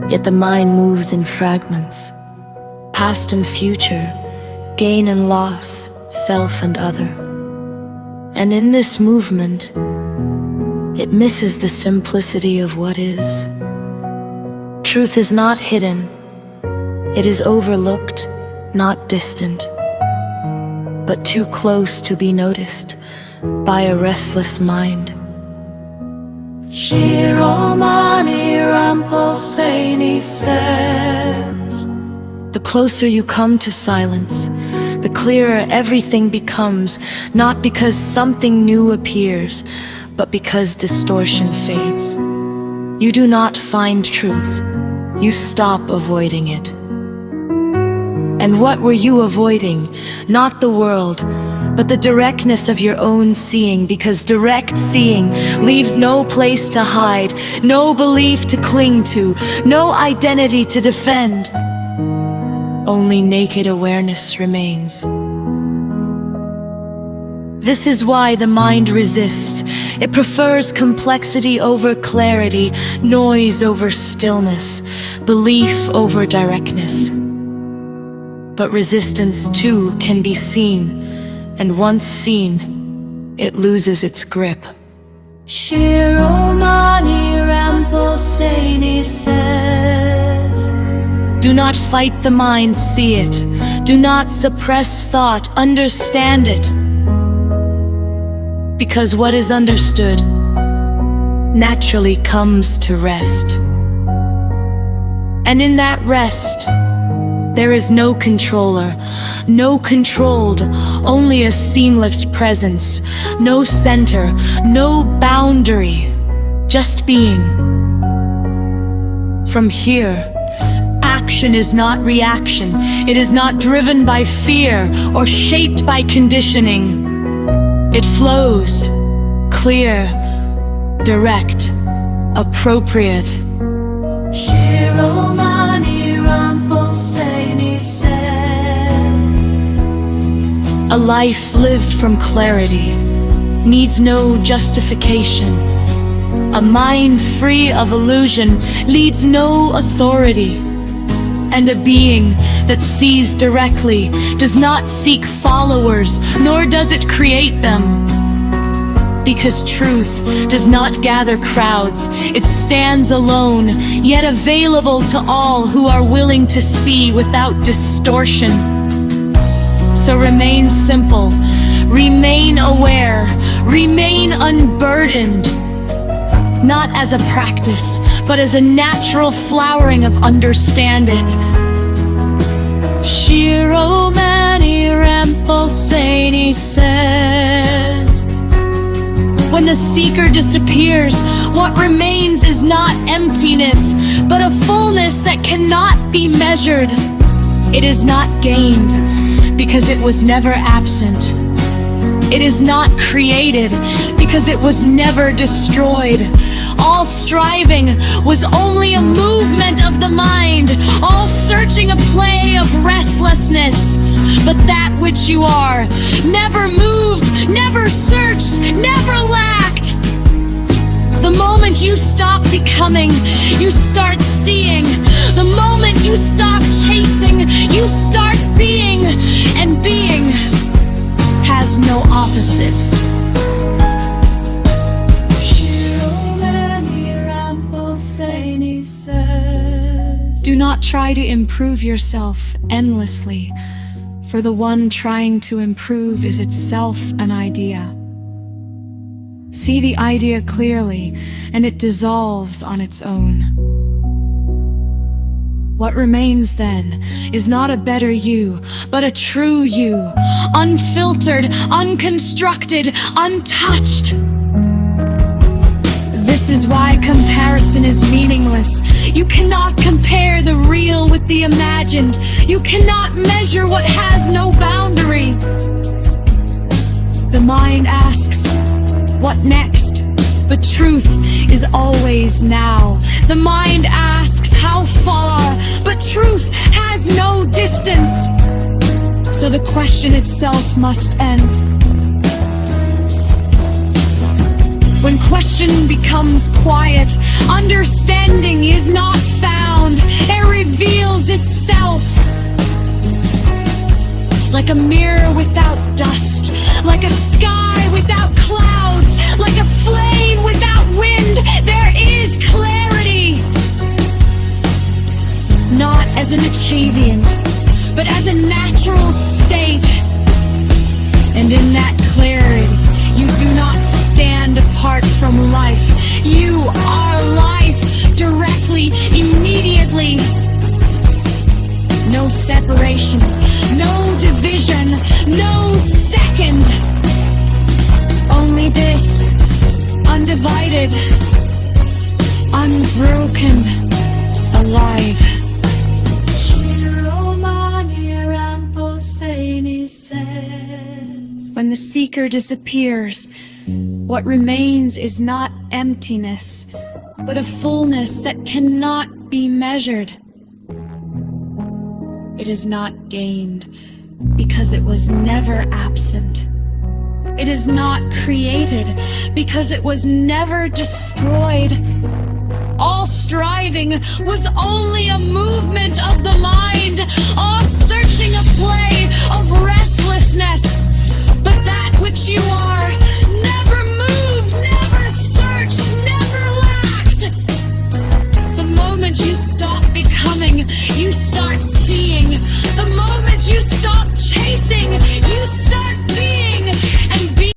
Yet the mind moves in fragments, past and future, gain and loss, self and other. And in this movement, it misses the simplicity of what is. Truth is not hidden, it is overlooked, not distant, but too close to be noticed by a restless mind. Shiromani Ramposeni says, the closer you come to silence, the clearer everything becomes, not because something new appears, but because distortion fades. You do not find truth, you stop avoiding it. And what were you avoiding? Not the world, but the directness of your own seeing, because direct seeing leaves no place to hide, no belief to cling to, no identity to defend. Only naked awareness remains. This is why the mind resists. It prefers complexity over clarity, noise over stillness, belief over directness. But resistance too can be seen, and once seen, it loses its grip. Shiromani Ramposeni says, do not fight the mind, see it. Do not suppress thought, understand it. Because what is understood naturally comes to rest. And in that rest, there is no controller, no controlled, only a seamless presence, no center, no boundary, just being. From here, action is not reaction. It is not driven by fear or shaped by conditioning. It flows, clear, direct, appropriate. Shiromani Ramposeni says, a life lived from clarity needs no justification. A mind free of illusion needs no authority. And a being that sees directly does not seek followers, nor does it create them. Because truth does not gather crowds, it stands alone, yet available to all who are willing to see without distortion. So remain simple, remain aware, remain unburdened. Not as a practice, but as a natural flowering of understanding. Shiromani Ramposeni says, when the seeker disappears, what remains is not emptiness, but a fullness that cannot be measured. It is not gained, because it was never absent. It is not created, because it was never destroyed. All striving was only a movement of the mind, all searching a play of restlessness. But that which you are never moved, never searched, never lacked. The moment you stop becoming, you start seeing. The moment you stop chasing, you start being. And being has no opposite. Do not try to improve yourself endlessly, for the one trying to improve is itself an idea. See the idea clearly, and it dissolves on its own. What remains then is not a better you, but a true you, unfiltered, unconstructed, untouched. This is why comparison is meaningless. You cannot compare the real with the imagined. You cannot measure what has no boundary. The mind asks, what next? But truth is always now. The mind asks, how far? But truth has no distance. So the question itself must end. When question becomes quiet, understanding is not found. like a mirror without dust, like a sky without clouds, like a flame without wind. There is clarity, not as an achievement, but as a natural state. And in that clarity, you do not stand apart from life. You are life, directly, immediately. No separation, no division, no second. Only this, undivided, unbroken, alive. When the seeker disappears, what remains is not emptiness, but a fullness that cannot be measured. It is not gained because it was never absent. It is not created because it was never destroyed. All striving was only a movement of the mind. All searching